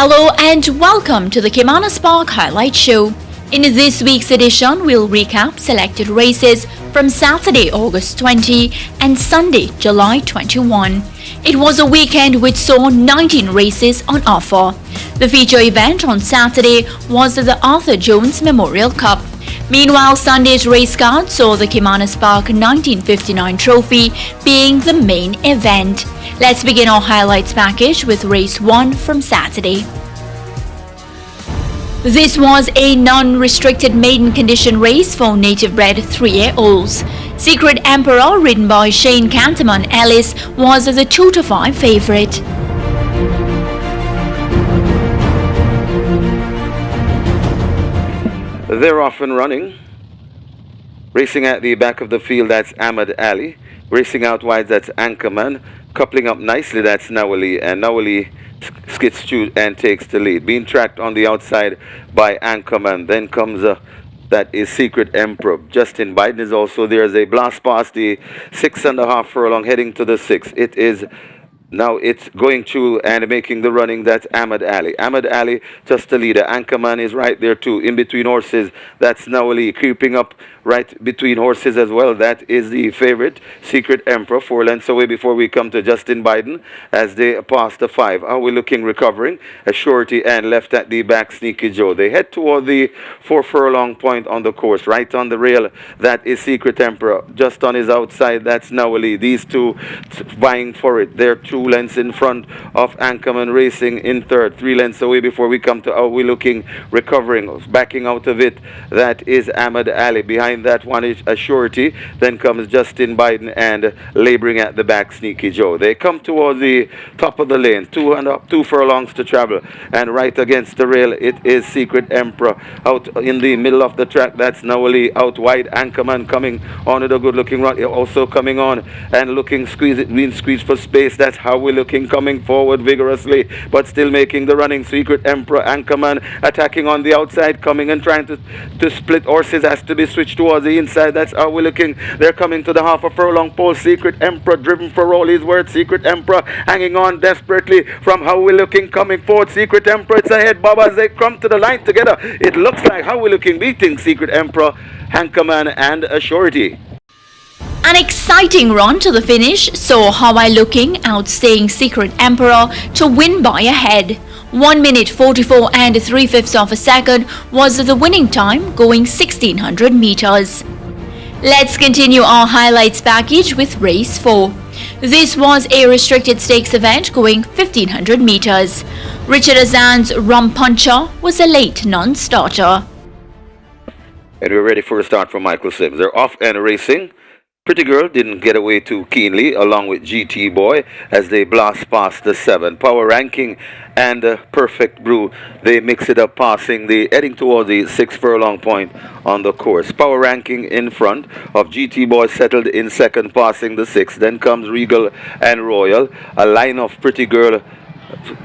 Hello and welcome to the Caymanas Spark Highlight Show. In this week's edition, we'll recap selected races from Saturday, August 20 and Sunday, July 21. It was a weekend which saw 19 races on offer. The feature event on Saturday was the Arthur Jones Memorial Cup. Meanwhile, Sunday's race card saw the Caymanas Spark 1959 trophy being the main event. Let's begin our highlights package with race 1 from Saturday. This was a non-restricted maiden condition race for native-bred 3-year-olds. Secret Emperor, ridden by Shane Canterman Ellis, was the 2-5 favorite. They're off and running. Racing at the back of the field, that's Ahmed Ali. Racing out wide, that's Anchorman. Coupling up nicely, that's Nawali. And Nawali skids through and takes the lead. Being tracked on the outside by Anchorman. Then comes that is Secret Emperor. Justin Biden is also there as they blast past the 6.5 furlong heading to the 6. It is now it's going through and making the running. That's Ahmed Ali. Ahmed Ali just the leader. Anchorman is right there too. In between horses, that's Nawali. Creeping up right between horses as well. That is the favorite, Secret Emperor, 4 lengths away before we come to Justin Biden as they pass the 5. How are we looking recovering? A Surety and left at the back, Sneaky Joe. They head toward the 4 furlong point on the course. Right on the rail, that is Secret Emperor. Just on his outside, that's Nawali. These two vying for it. They're 2 lengths in front of Anchorman racing in third. 3 lengths away before we come to how we looking recovering. Backing out of it, that is Ahmed Ali. Behind that one is a Surety. Then comes Justin Biden and laboring at the back, Sneaky Joe. They come towards the top of the lane. 2 furlongs to travel. And right against the rail, it is Secret Emperor. Out in the middle of the track, that's Nawali. Out wide, Anchorman coming on with a good looking run. Also coming on and looking being squeezed for space. That's how we're looking, coming forward vigorously, but still making the running. Secret Emperor, Anchorman attacking on the outside, coming and trying to split horses. Has to be switched towards the inside. That's how we're looking. They're coming to the half a furlong pole. Secret Emperor driven for all his worth. Secret Emperor hanging on desperately from how we're looking, coming forward. Secret Emperor, it's ahead, Bob, as they come to the line together. It looks like how we're looking, beating Secret Emperor, Anchorman and a Surety. An exciting run to the finish saw Hawaii looking outstaying Secret Emperor to win by a head. 1 minute 44 and 3/5 of a second was the winning time, going 1600 meters. Let's continue our highlights package with race 4. This was a restricted stakes event going 1500 meters. Richard Azan's Rum Puncher was a late non-starter. And we're ready for a start from Michael Sims. They're off and racing. Pretty Girl didn't get away too keenly, along with GT Boy, as they blast past the 7. Power Ranking and Perfect Brew, they mix it up, heading toward the 6 furlong point on the course. Power Ranking in front of GT Boy, settled in second, passing the 6. Then comes Regal and Royal. A line of Pretty Girl,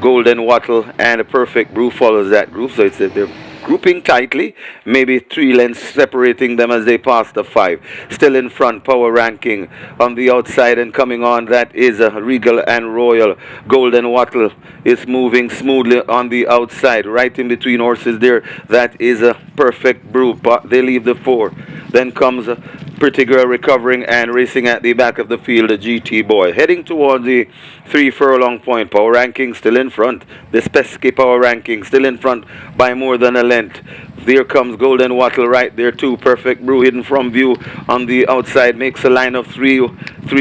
Golden Wattle, and a Perfect Brew follows that group. So they're grouping tightly, maybe 3 lengths separating them as they pass the 5. Still in front, Power Ranking on the outside, and coming on, that is Regal and Royal. Golden Wattle is moving smoothly on the outside, right in between horses there. That is a Perfect Brew. They leave the 4. Then comes Pretty Girl recovering and racing at the back of the field, a GT Boy. Heading toward the 3 furlong point. Power Ranking still in front. This pesky Power Ranking still in front by more than a length. There comes Golden Wattle right there too. Perfect Brew hidden from view on the outside. Makes a line of 3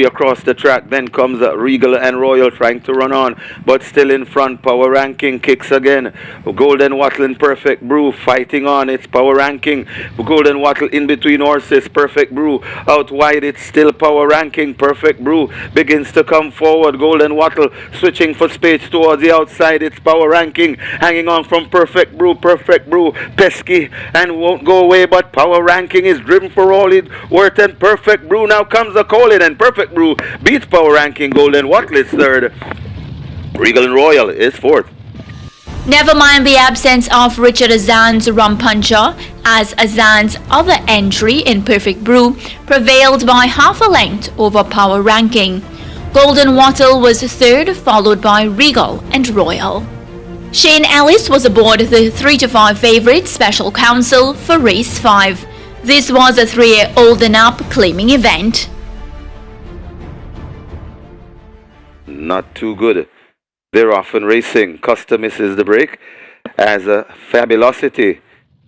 across the track. Then comes Regal and Royal trying to run on, but still in front. Power Ranking kicks again. Golden Wattle and Perfect Brew fighting on. It's Power Ranking. Golden Wattle in between horses. Perfect Brew out wide. It's still Power Ranking. Perfect Brew begins to come forward. Golden Wattle switching for space towards the outside. It's Power Ranking hanging on from Perfect Brew. Perfect Brew pesky and won't go away, but Power Ranking is driven for all it worth, and Perfect Brew now comes a call-in, and Perfect Brew beats Power Ranking. Golden Wattle is third. Regal and Royal is fourth. Never mind the absence of Richard Azan's Rum Puncher, as Azan's other entry in Perfect Brew prevailed by half a length over Power Ranking. Golden Wattle was third, followed by Regal and Royal. Shane Ellis was aboard the 3 to 5 favourite Special Counsel for race 5. This was a 3-year-old and up claiming event. Not too good. They're often racing. Custer misses the break as a Fabulosity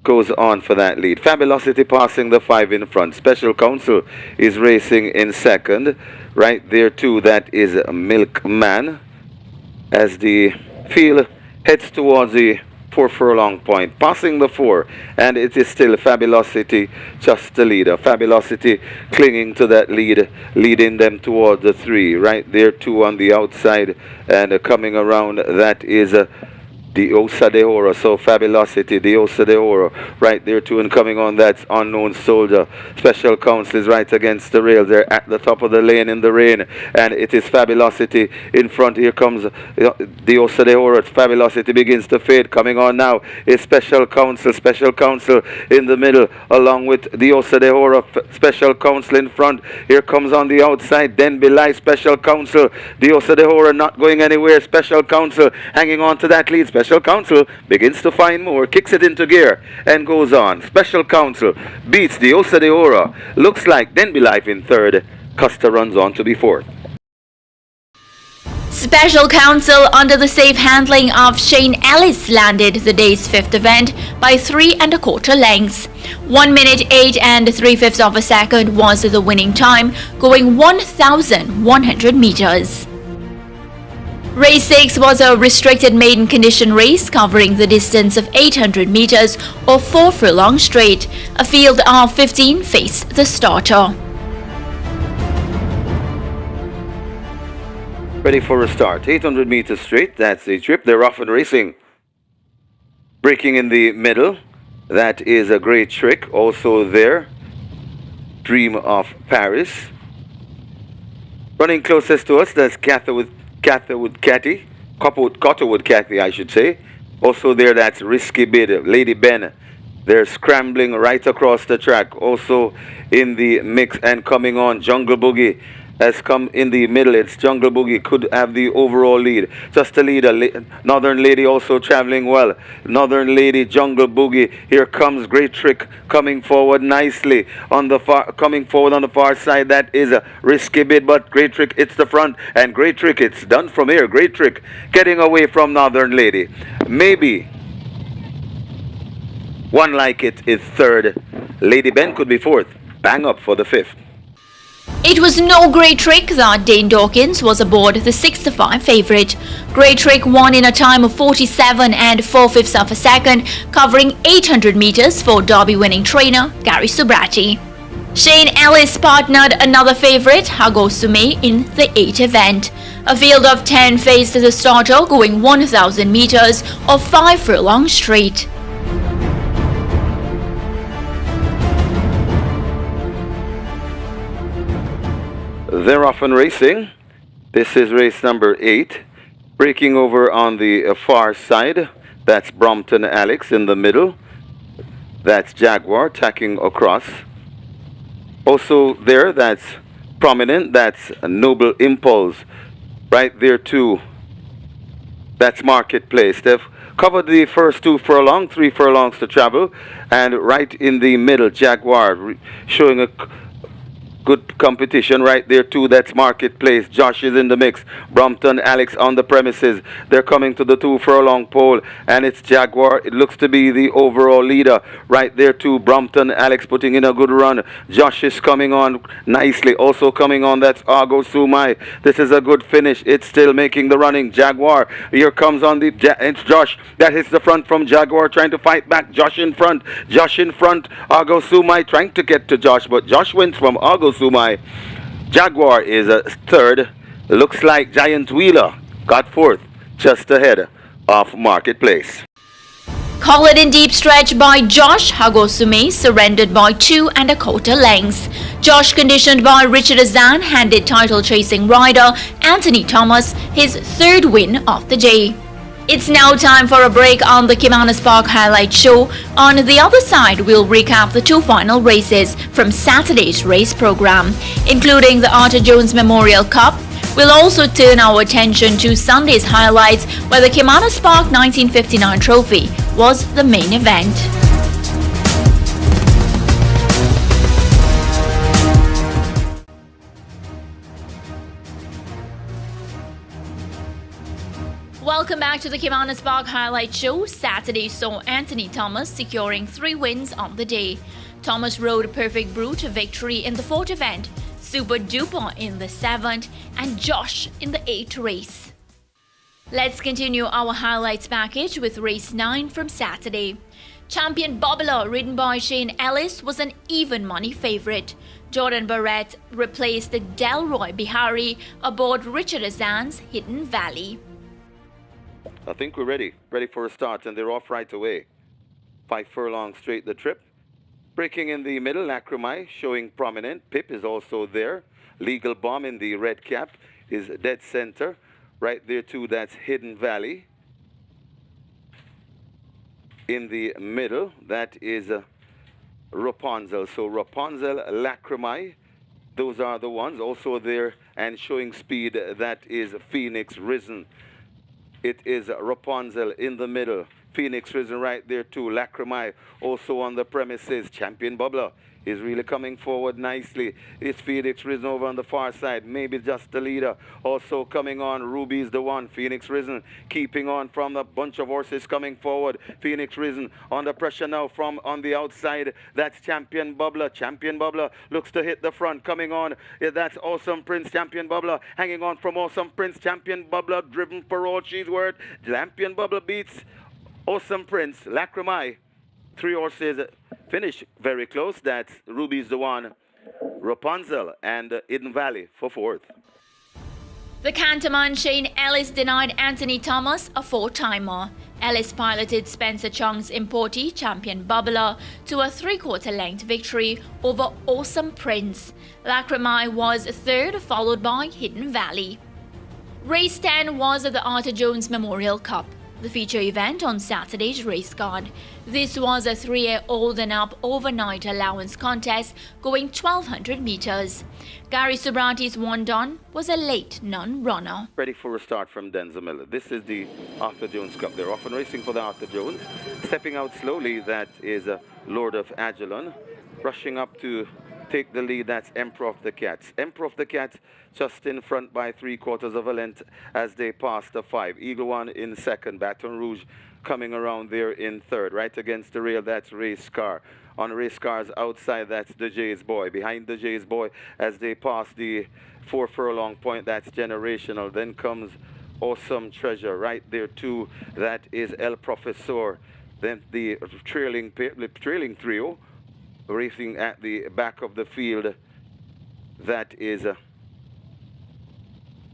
goes on for that lead. Fabulosity passing the 5 in front. Special Counsel is racing in second. Right there too, that is Milkman as the field heads towards the 4 furlong point, passing the 4, and it is still Fabulosity just the leader. Fabulosity clinging to that lead, leading them towards the 3. Right there 2 on the outside, and coming around, that is the Osa de Oro. So Fabulosity, the Osa de Oro, right there too, and coming on, that's Unknown Soldier. Special Counsel is right against the rails. They're at the top of the lane in the rain, and it is Fabulosity in front. Here comes the Osa de Oro. Fabulosity begins to fade. Coming on now is Special Counsel. Special Counsel in the middle, along with the Osa de Oro. Special Counsel in front. Here comes on the outside, then Belay. Special Counsel, the Osa de Oro not going anywhere. Special Counsel hanging on to that lead. Special Counsel begins to find more, kicks it into gear, and goes on. Special Counsel beats the Osa de Oro. Looks like Denby Life in third. Custer runs on to be fourth. Special Counsel, under the safe handling of Shane Ellis, landed the day's 5th event by 3 1/4 lengths. 1 minute 8 3/5 of a second was the winning time, going 1,100 meters. Race 6 was a restricted maiden condition race covering the distance of 800 meters or 4 furlong straight. A field of 15 faced the starter. Ready for a start. 800 meters straight, that's a trip. They're off and racing. Breaking in the middle, that is a great trick. Also there, Dream of Paris. Running closest to us, that's Cotterwood Cathy, I should say. Also there, that's Risky Bid, Lady Ben. They're scrambling right across the track. Also in the mix and coming on, Jungle Boogie has come in the middle. It's Jungle Boogie could have the overall lead. Just a leader. Northern Lady also traveling well. Northern Lady, Jungle Boogie. Here comes Great Trick coming forward nicely on the far side. That is a Risky Bid, but Great Trick it's the front, and Great Trick it's done from here. Great Trick getting away from Northern Lady. Maybe one like it is third. Lady Ben could be fourth. Bang up for the 5th. It was no Great Trick that Dane Dawkins was aboard the 6 to 5 favourite. Great Trick won in a time of 47 4/5 of a second, covering 800 meters for Derby-winning trainer Gary Subratti. Shane Ellis partnered another favourite, Hago Sume, in the 8th event. A field of 10 faced the starter, going 1,000 meters or 5 furlong straight. They're off and racing. This is race number 8. Breaking over on the far side, that's Brompton Alex in the middle. That's Jaguar tacking across. Also there, that's Prominent, that's Noble Impulse. Right there too, that's Marketplace. They've covered the first 2 furlongs, 3 furlongs to travel. And right in the middle, Jaguar showing a good competition right there too. That's Marketplace. Josh is in the mix. Brompton Alex on the premises. They're coming to the 2 furlong pole, and it's Jaguar. It looks to be the overall leader right there too. Brompton Alex putting in a good run. Josh is coming on nicely. Also coming on, that's Argo Sumai. This is a good finish. It's still making the running. Jaguar. Here comes on the it's Josh. That hits the front from Jaguar, trying to fight back. Josh in front. Josh in front. Argo Sumai trying to get to Josh, but Josh wins from Argo Sumai. Jaguar is a third. Looks like Giant Wheeler got fourth, just ahead of Marketplace. Collared in deep stretch by Josh, Hagosume surrendered by 2 1/4 lengths. Josh, conditioned by Richard Azan, handed title-chasing rider Anthony Thomas his 3rd win of the day. It's now time for a break on the Caymanas Park Highlight Show. On the other side, we'll recap the 2 final races from Saturday's race program, including the Arthur Jones Memorial Cup, We'll also turn our attention to Sunday's highlights, where the Caymanas Park 1959 trophy was the main event. Welcome back to the Caymanas Park Highlight Show. Saturday saw Anthony Thomas securing 3 wins on the day. Thomas rode Perfect Brute to victory in the 4th event, Super Duper in the 7th, and Josh in the 8th race. Let's continue our highlights package with race 9 from Saturday. Champion Bubbler, ridden by Shane Ellis, was an even money favorite. Jordan Barrett replaced Delroy Bihari aboard Richard Azan's Hidden Valley. I think we're ready for a start, and they're off right away. 5 furlongs straight the trip. Breaking in the middle, Lacrimai showing prominent. Pip is also there. Legal Bomb in the red cap is dead center. Right there too, that's Hidden Valley. In the middle, that is Rapunzel. So Rapunzel, Lacrimai, those are the ones. Also there and showing speed, that is Phoenix Risen. It is Rapunzel in the middle. Phoenix Risen right there too. Lacrimai also on the premises. Champion Bubbler is really coming forward nicely. It's Phoenix Risen over on the far side. Maybe just the leader. Also coming on, Ruby's the one. Phoenix Risen keeping on from the bunch of horses coming forward. Phoenix Risen under pressure now from on the outside. That's Champion Bubbler. Champion Bubbler looks to hit the front. Coming on, that's Awesome Prince. Champion Bubbler hanging on from Awesome Prince. Champion Bubbler driven for all she's worth. Champion Bubbler beats Awesome Prince. Lacrimai. 3 horses finish very close. That's Ruby's the one, Rapunzel, and Hidden Valley for 4th. The Canterman Shane Ellis denied Anthony Thomas a 4-timer. Ellis piloted Spencer Chung's Importy Champion Bubbler to a 3/4 length victory over Awesome Prince. Lacrimai was 3rd, followed by Hidden Valley. Race 10 was at the Arthur Jones Memorial Cup, the feature event on Saturday's race card. This was a 3-year-old and up overnight allowance contest going 1,200 meters. Gary Subranti's Wandon was a late non-runner. Ready for a start from Denzel Miller. This is the Arthur Jones Cup. They're often racing for the Arthur Jones. Stepping out slowly, that is Lord of Agilon. Rushing up to take the lead, that's Emperor of the Cats. Emperor of the Cats just in front by 3/4 of a length as they pass the 5. Eagle One in 2nd. Baton Rouge coming around there in 3rd. Right against the rail, that's Race Car. On Race Car's outside, that's the Jay's Boy. Behind the Jay's Boy as they pass the 4 furlong point, that's Generational. Then comes Awesome Treasure. Right there too, that is El Professor. Then the trailing trio racing at the back of the field, that is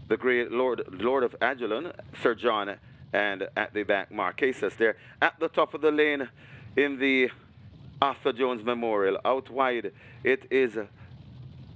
the great Lord of Agilon, Sir John, and at the back Marquesas there. At the top of the lane in the Arthur Jones Memorial, out wide it is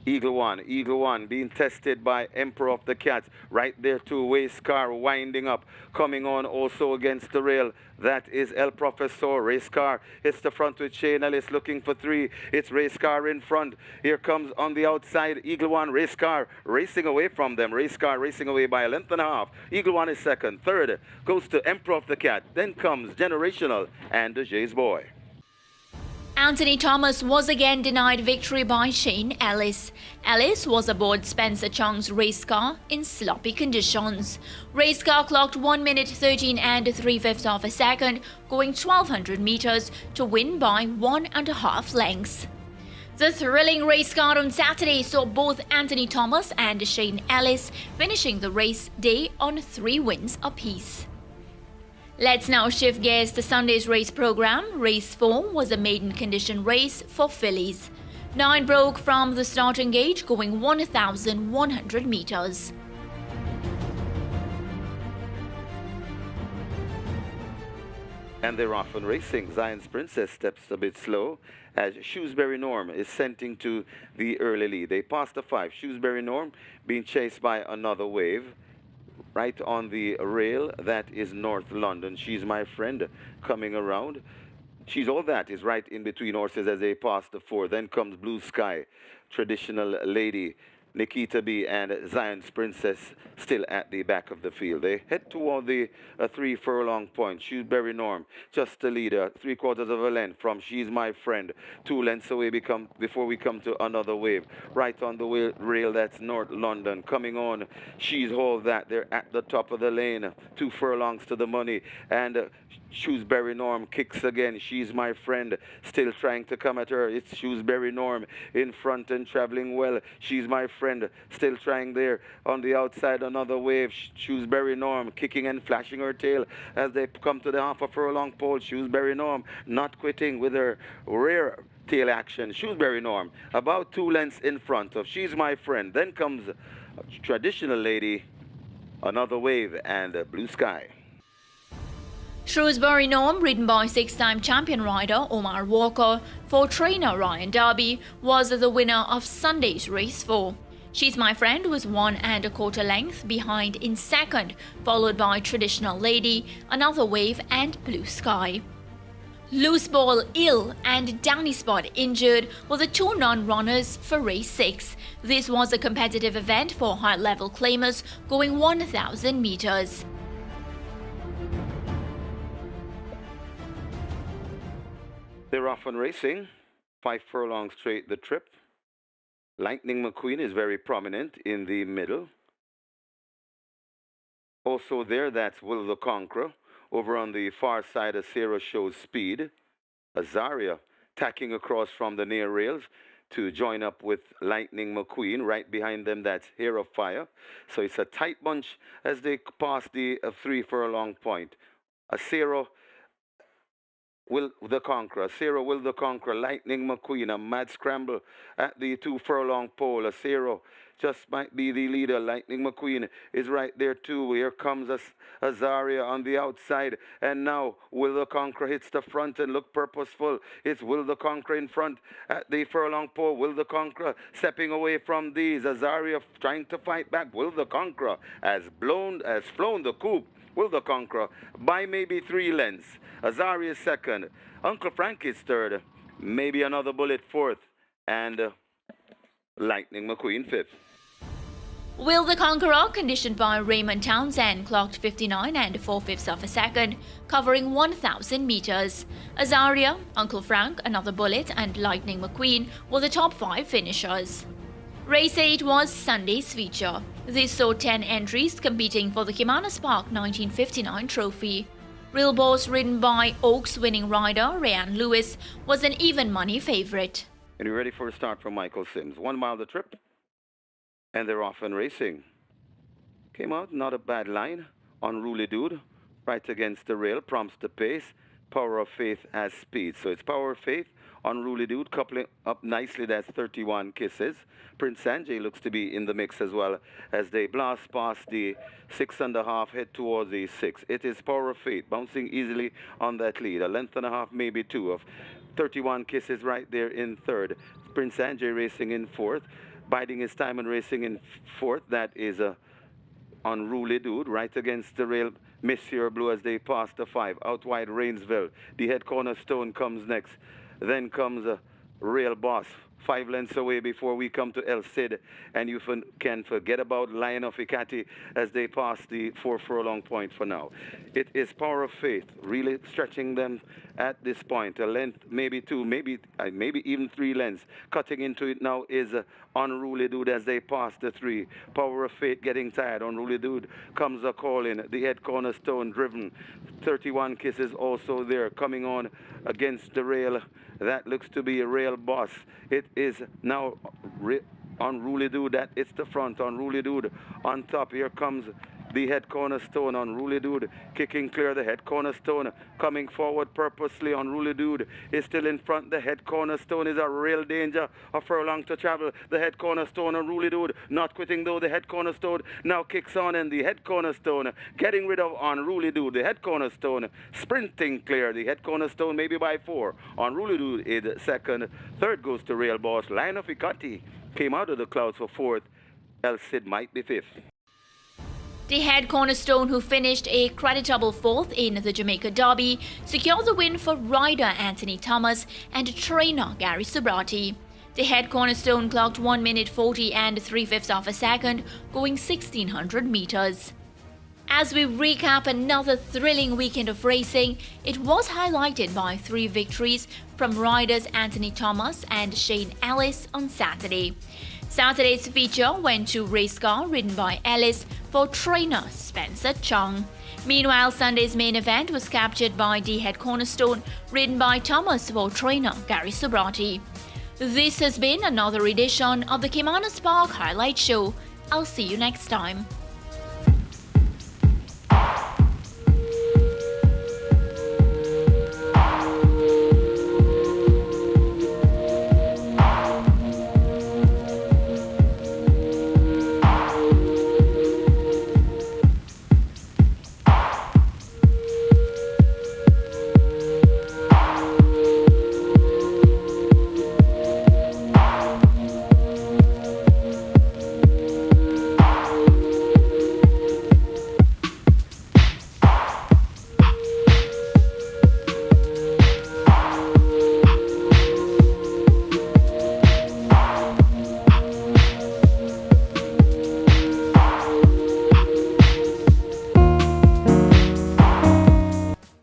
Eagle One being tested by Emperor of the Cats. Right there too, Race Car winding up, coming on also against the rail. That is El Professor. Race Car hits the front with Shane Ellis looking for 3. It's Race Car in front. Here comes on the outside Eagle One. Race Car racing away from them. Race Car racing away by a length and a half. Eagle One is 2nd. 3rd goes to Emperor of the Cat. Then comes Generational and the Jay's Boy. Anthony Thomas was again denied victory by Shane Ellis. Ellis was aboard Spencer Chung's race car in sloppy conditions. Race car clocked 1 minute 13 and 3/5 of a second, going 1,200 meters to win by 1.5 lengths. The thrilling race card on Saturday saw both Anthony Thomas and Shane Ellis finishing the race day on 3 wins apiece. Let's now shift gears to Sunday's race program. Race 4 was a maiden condition race for fillies. 9 broke from the starting gate, going 1,100 meters. And they're off and racing. Zion's Princess steps a bit slow as Shrewsbury Norm is sent into the early lead. They passed the 5. Shrewsbury Norm being chased by Another Wave. Right on the rail, that is North London. She's My Friend coming around. She's All That is right in between horses as they pass the 4. Then comes Blue Sky, Traditional Lady. Nikita B and Zion's Princess still at the back of the field. They head toward the 3 furlong point. Shrewsbury Norm just the leader, 3/4 of a length from She's My Friend. 2 lengths away before we come to another wave. Right on the rail, that's North London. Coming on, She's All That. They're at the top of the lane. 2 furlongs to the money. And Shrewsbury Norm kicks again. She's My Friend still trying to come at her. It's Shrewsbury Norm in front and traveling well. She's My Friend still trying there. On the outside, another wave. Shrewsbury Norm kicking and flashing her tail as they come to the half a furlong pole. Shrewsbury Norm not quitting with her rear tail action. Shrewsbury Norm about 2 lengths in front of She's My Friend. Then comes Traditional Lady, Another Wave, and Blue Sky. Shrewsbury Norm, ridden by 6-time champion rider Omar Walker for trainer Ryan Darby, was the winner of Sunday's race 4. She's My Friend was 1 1/4 length behind in second, followed by Traditional Lady, Another Wave, and Blue Sky. Loose Ball ill and Danny Spot injured were the 2 non-runners for race 6. This was a competitive event for high-level claimers going 1,000 meters. They're off and racing. 5 furlongs straight the trip. Lightning McQueen is very prominent in the middle. Also there, that's Will the Conqueror. Over on the far side, Acero shows speed. Azaria tacking across from the near rails to join up with Lightning McQueen. Right behind them, that's Hair of Fire. So it's a tight bunch as they pass the 3 furlong point. Acero Will the Conqueror. Acero Will the Conqueror. Lightning McQueen. A mad scramble at the 2 furlong pole. Acero just might be the leader. Lightning McQueen is right there too. Here comes Azaria on the outside. And now Will the Conqueror hits the front and look purposeful. It's Will the Conqueror in front at the furlong pole. Will the Conqueror stepping away from these. Azaria trying to fight back. Will the Conqueror has flown the coop. Will the Conqueror by maybe 3 lengths. Azaria is second. Uncle Frank is third. Maybe Another Bullet fourth. And Lightning McQueen fifth. Will the Conqueror, conditioned by Raymond Townsend, clocked 59 4/5 of a second, covering 1,000 meters. Azaria, Uncle Frank, Another Bullet, and Lightning McQueen were the top 5 finishers. Race 8 was Sunday's feature. This saw 10 entries competing for the Caymanas Park 1959 trophy. Real Boss, ridden by Oaks winning rider Rayan Lewis, was an even money favorite. And you're ready for a start from Michael Sims. 1 mile the trip. And they're off and racing. Came out, not a bad line. Unruly Dude, right against the rail, prompts the pace. Power of Faith has speed. So it's Power of Faith, Unruly Dude, coupling up nicely. That's 31 Kisses. Prince Sanjay looks to be in the mix as well as they blast past the 6.5, head towards the 6. It is Power of Faith, bouncing easily on that lead. A length and a half, maybe 2 of 31 Kisses right there in third. Prince Sanjay racing in fourth. Biding his time and racing in fourth. That is a Unruly Dude right against the rail. Monsieur Blue as they pass the 5. Out wide Rainsville. The head cornerstone comes next. Then comes a Real Boss. 5 lengths away before we come to El Cid. And you can forget about Lion of Ikati as they pass the 4 furlong point for now. It is Power of Faith really stretching them at this point. A length, maybe 2, maybe even 3 lengths. Cutting into it now is Unruly Dude as they pass the 3. Power of Faith getting tired. Unruly Dude comes a call in. The head cornerstone driven. 31 Kisses also there coming on against the rail. That looks to be a Real Boss. It is now Unruly Dude. That it's the front. Unruly Dude on top. Here comes the head cornerstone. Unruly Dude kicking clear. The head cornerstone coming forward purposely. Unruly Dude is still in front. The head cornerstone is a real danger. A furlong to travel. The head cornerstone. Unruly Dude not quitting though. The head cornerstone now kicks on, and the head cornerstone getting rid of Unruly Dude. The head cornerstone sprinting clear. The head cornerstone maybe by 4. Unruly Dude is second. Third goes to Real Boss. Lion of Ikati came out of the clouds for fourth. El Cid might be fifth. The head cornerstone, who finished a creditable 4th in the Jamaica Derby, secured the win for rider Anthony Thomas and trainer Gary Subrati. The head cornerstone clocked 1 minute 40 and 3/5 of a second, going 1600 meters. As we recap another thrilling weekend of racing, it was highlighted by 3 victories from riders Anthony Thomas and Shane Ellis on Saturday. Saturday's feature went to race car ridden by Ellis for trainer Spencer Chung. Meanwhile, Sunday's main event was captured by the head cornerstone ridden by Thomas for trainer Gary Sobrati. This has been another edition of the Caymanas Park Highlight Show. I'll see you next time.